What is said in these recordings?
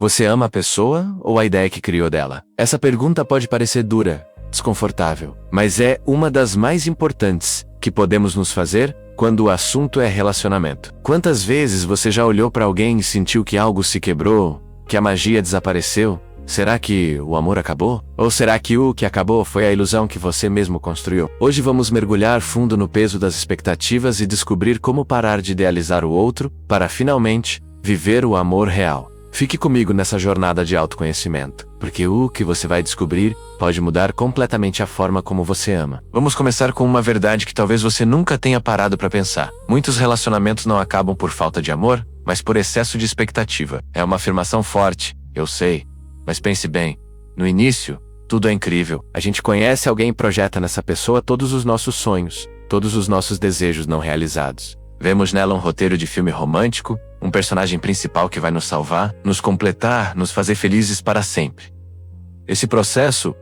Você ama a pessoa ou a ideia que criou dela? Essa pergunta pode parecer dura, desconfortável, mas é uma das mais importantes que podemos nos fazer quando o assunto é relacionamento. Quantas vezes você já olhou para alguém e sentiu que algo se quebrou, que a magia desapareceu? Será que o amor acabou? Ou será que o que acabou foi a ilusão que você mesmo construiu? Hoje vamos mergulhar fundo no peso das expectativas e descobrir como parar de idealizar o outro para finalmente viver o amor real. Fique comigo nessa jornada de autoconhecimento, porque o que você vai descobrir pode mudar completamente a forma como você ama. Vamos começar com uma verdade que talvez você nunca tenha parado para pensar. Muitos relacionamentos não acabam por falta de amor, mas por excesso de expectativa. É uma afirmação forte, eu sei, mas pense bem. No início, tudo é incrível. A gente conhece alguém e projeta nessa pessoa todos os nossos sonhos, todos os nossos desejos não realizados. Vemos nela um roteiro de filme romântico, um personagem principal que vai nos salvar, nos completar, nos fazer felizes para sempre. Esse processo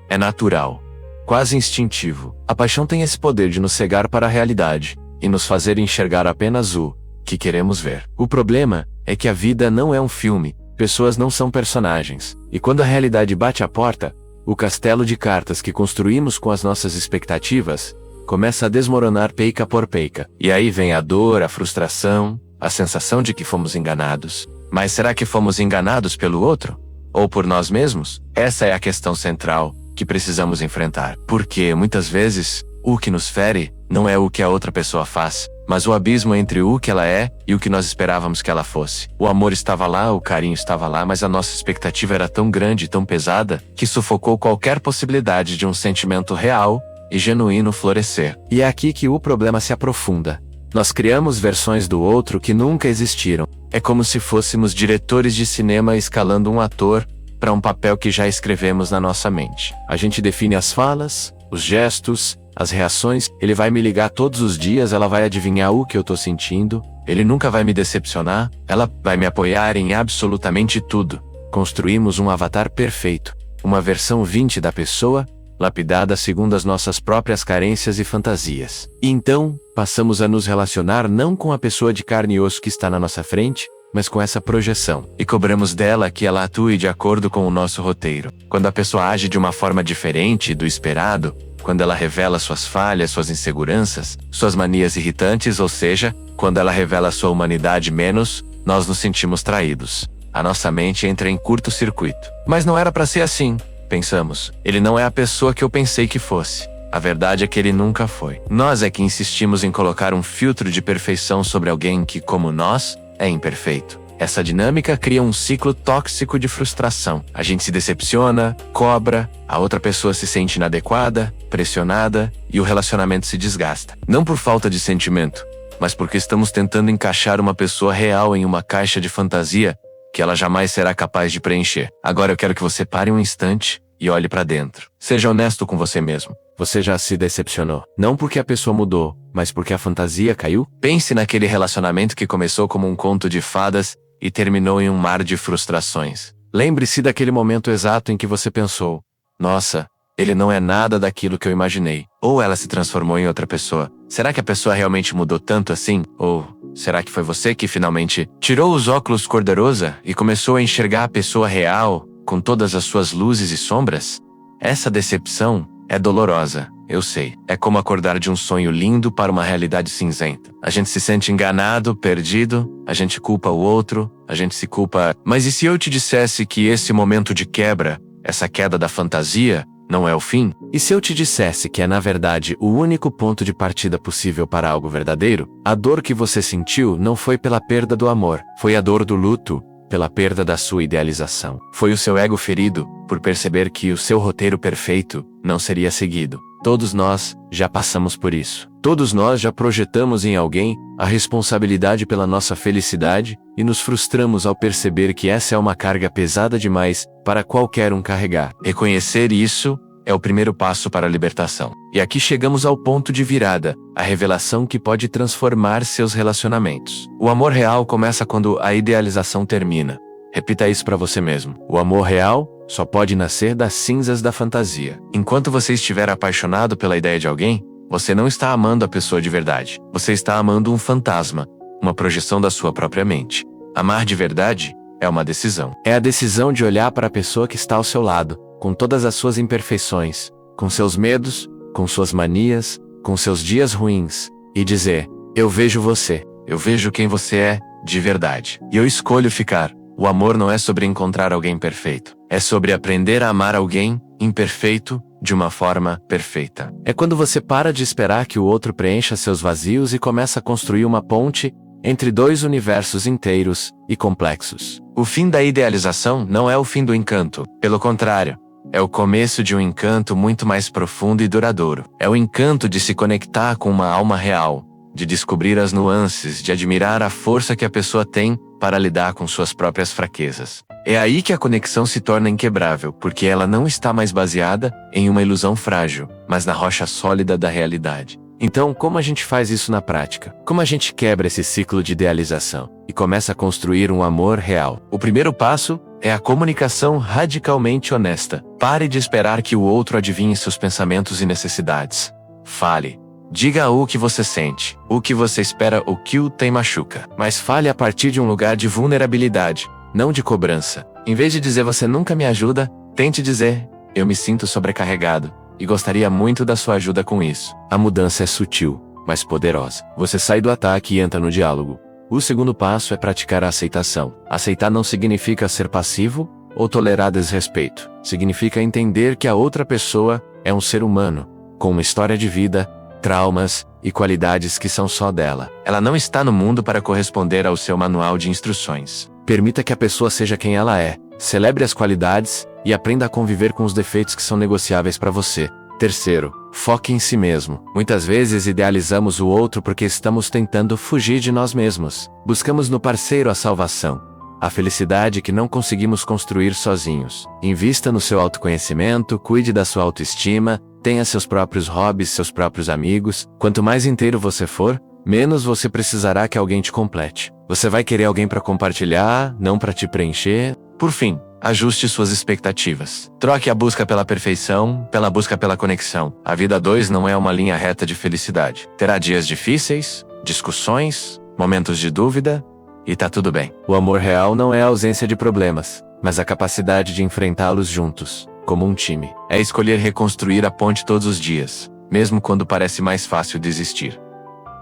é natural, quase instintivo. A paixão tem esse poder de nos cegar para a realidade e nos fazer enxergar apenas o que queremos ver. O problema é que a vida não é um filme, pessoas não são personagens. E quando a realidade bate à porta, o castelo de cartas que construímos com as nossas expectativas começa a desmoronar peica por peica. E aí vem a dor, a frustração, a sensação de que fomos enganados. Mas será que fomos enganados pelo outro? Ou por nós mesmos? Essa é a questão central que precisamos enfrentar. Porque, muitas vezes, o que nos fere não é o que a outra pessoa faz, mas o abismo entre o que ela é e o que nós esperávamos que ela fosse. O amor estava lá, o carinho estava lá, mas a nossa expectativa era tão grande e tão pesada que sufocou qualquer possibilidade de um sentimento real e genuíno florescer. E é aqui que o problema se aprofunda. Nós criamos versões do outro que nunca existiram. É como se fôssemos diretores de cinema escalando um ator para um papel que já escrevemos na nossa mente. A gente define as falas, os gestos, as reações. Ele vai me ligar todos os dias, ela vai adivinhar o que eu tô sentindo. Ele nunca vai me decepcionar, ela vai me apoiar em absolutamente tudo. Construímos um avatar perfeito, uma versão 20 da pessoa, lapidada segundo as nossas próprias carências e fantasias. E então, passamos a nos relacionar não com a pessoa de carne e osso que está na nossa frente, mas com essa projeção. E cobramos dela que ela atue de acordo com o nosso roteiro. Quando a pessoa age de uma forma diferente do esperado, quando ela revela suas falhas, suas inseguranças, suas manias irritantes, ou seja, quando ela revela sua humanidade menos, nós nos sentimos traídos. A nossa mente entra em curto-circuito. Mas não era para ser assim. Pensamos, ele não é a pessoa que eu pensei que fosse. A verdade é que ele nunca foi. Nós é que insistimos em colocar um filtro de perfeição sobre alguém que, como nós, é imperfeito. Essa dinâmica cria um ciclo tóxico de frustração. A gente se decepciona, cobra, a outra pessoa se sente inadequada, pressionada e o relacionamento se desgasta. Não por falta de sentimento, mas porque estamos tentando encaixar uma pessoa real em uma caixa de fantasia que ela jamais será capaz de preencher. Agora eu quero que você pare um instante e olhe para dentro. Seja honesto com você mesmo. Você já se decepcionou? Não porque a pessoa mudou, mas porque a fantasia caiu? Pense naquele relacionamento que começou como um conto de fadas e terminou em um mar de frustrações. Lembre-se daquele momento exato em que você pensou: nossa, ele não é nada daquilo que eu imaginei. Ou ela se transformou em outra pessoa. Será que a pessoa realmente mudou tanto assim? Ou será que foi você que finalmente tirou os óculos cor-de-rosa e começou a enxergar a pessoa real, com todas as suas luzes e sombras? Essa decepção é dolorosa, eu sei. É como acordar de um sonho lindo para uma realidade cinzenta. A gente se sente enganado, perdido, a gente culpa o outro, a gente se culpa... Mas e se eu te dissesse que esse momento de quebra, essa queda da fantasia, não é o fim? E se eu te dissesse que é, na verdade, o único ponto de partida possível para algo verdadeiro? A dor que você sentiu não foi pela perda do amor, foi a dor do luto, pela perda da sua idealização. Foi o seu ego ferido, por perceber que o seu roteiro perfeito não seria seguido. Todos nós já passamos por isso. Todos nós já projetamos em alguém a responsabilidade pela nossa felicidade e nos frustramos ao perceber que essa é uma carga pesada demais para qualquer um carregar. Reconhecer isso é o primeiro passo para a libertação. E aqui chegamos ao ponto de virada, a revelação que pode transformar seus relacionamentos. O amor real começa quando a idealização termina. Repita isso para você mesmo. O amor real só pode nascer das cinzas da fantasia. Enquanto você estiver apaixonado pela ideia de alguém, você não está amando a pessoa de verdade. Você está amando um fantasma, uma projeção da sua própria mente. Amar de verdade é uma decisão. É a decisão de olhar para a pessoa que está ao seu lado, com todas as suas imperfeições, com seus medos, com suas manias, com seus dias ruins, e dizer: eu vejo você, eu vejo quem você é, de verdade. E eu escolho ficar. O amor não é sobre encontrar alguém perfeito. É sobre aprender a amar alguém imperfeito de uma forma perfeita. É quando você para de esperar que o outro preencha seus vazios e começa a construir uma ponte entre dois universos inteiros e complexos. O fim da idealização não é o fim do encanto. Pelo contrário, é o começo de um encanto muito mais profundo e duradouro. É o encanto de se conectar com uma alma real, de descobrir as nuances, de admirar a força que a pessoa tem para lidar com suas próprias fraquezas. É aí que a conexão se torna inquebrável, porque ela não está mais baseada em uma ilusão frágil, mas na rocha sólida da realidade. Então, como a gente faz isso na prática? Como a gente quebra esse ciclo de idealização e começa a construir um amor real? O primeiro passo é a comunicação radicalmente honesta. Pare de esperar que o outro adivinhe seus pensamentos e necessidades. Fale. Diga o que você sente, o que você espera, o que o tem machuca. Mas fale a partir de um lugar de vulnerabilidade, não de cobrança. Em vez de dizer você nunca me ajuda, tente dizer: eu me sinto sobrecarregado e gostaria muito da sua ajuda com isso. A mudança é sutil, mas poderosa. Você sai do ataque e entra no diálogo. O segundo passo é praticar a aceitação. Aceitar não significa ser passivo ou tolerar desrespeito. Significa entender que a outra pessoa é um ser humano, com uma história de vida, traumas e qualidades que são só dela. Ela não está no mundo para corresponder ao seu manual de instruções. Permita que a pessoa seja quem ela é, celebre as qualidades e aprenda a conviver com os defeitos que são negociáveis para você. Terceiro, foque em si mesmo. Muitas vezes idealizamos o outro porque estamos tentando fugir de nós mesmos. Buscamos no parceiro a salvação, a felicidade que não conseguimos construir sozinhos. Invista no seu autoconhecimento, cuide da sua autoestima, tenha seus próprios hobbies, seus próprios amigos. Quanto mais inteiro você for, menos você precisará que alguém te complete. Você vai querer alguém para compartilhar, não para te preencher. Por fim, ajuste suas expectativas. Troque a busca pela perfeição pela busca pela conexão. A vida a dois não é uma linha reta de felicidade. Terá dias difíceis, discussões, momentos de dúvida, e tá tudo bem. O amor real não é a ausência de problemas, mas a capacidade de enfrentá-los juntos, como um time. É escolher reconstruir a ponte todos os dias, mesmo quando parece mais fácil desistir.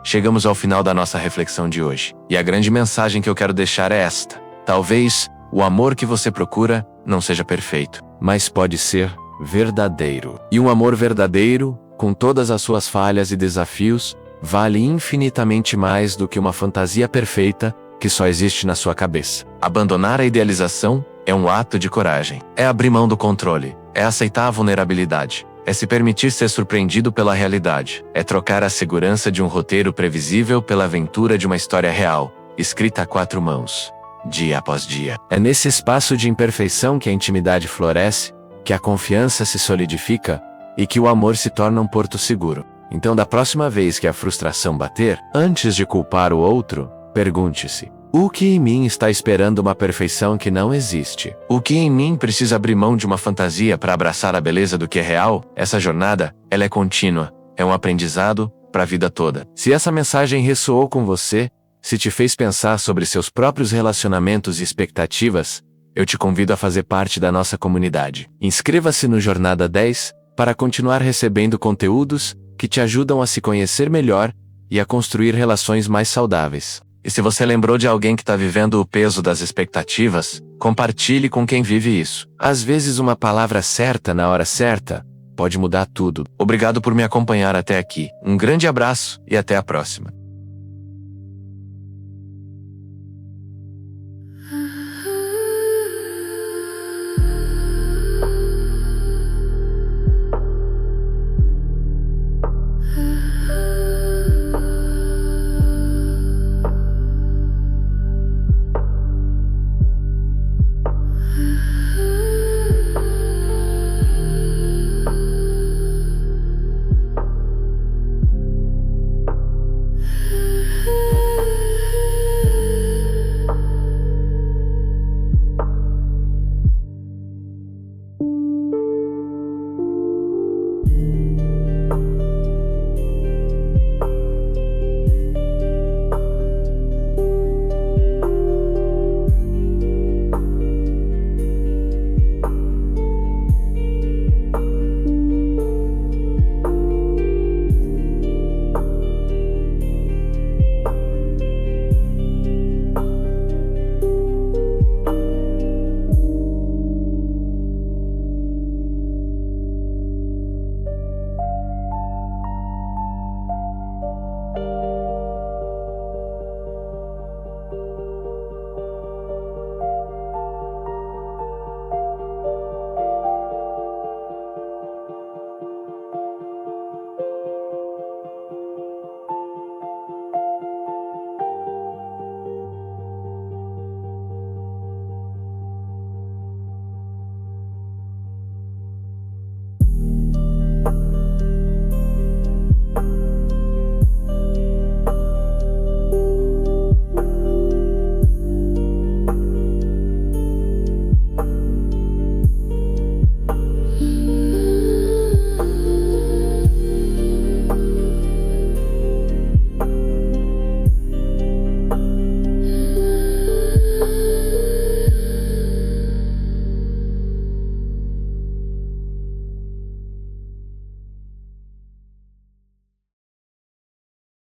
Chegamos ao final da nossa reflexão de hoje, e a grande mensagem que eu quero deixar é esta: talvez o amor que você procura não seja perfeito, mas pode ser verdadeiro. E um amor verdadeiro, com todas as suas falhas e desafios, vale infinitamente mais do que uma fantasia perfeita que só existe na sua cabeça. Abandonar a idealização é um ato de coragem. É abrir mão do controle. É aceitar a vulnerabilidade. É se permitir ser surpreendido pela realidade. É trocar a segurança de um roteiro previsível pela aventura de uma história real, escrita a 4 mãos, dia após dia. É nesse espaço de imperfeição que a intimidade floresce, que a confiança se solidifica e que o amor se torna um porto seguro. Então, da próxima vez que a frustração bater, antes de culpar o outro, pergunte-se: o que em mim está esperando uma perfeição que não existe? O que em mim precisa abrir mão de uma fantasia para abraçar a beleza do que é real? Essa jornada, ela é contínua, é um aprendizado para a vida toda. Se essa mensagem ressoou com você, se te fez pensar sobre seus próprios relacionamentos e expectativas, eu te convido a fazer parte da nossa comunidade. Inscreva-se no Jornada 10 para continuar recebendo conteúdos que te ajudam a se conhecer melhor e a construir relações mais saudáveis. E se você lembrou de alguém que está vivendo o peso das expectativas, compartilhe com quem vive isso. Às vezes uma palavra certa na hora certa pode mudar tudo. Obrigado por me acompanhar até aqui. Um grande abraço e até a próxima.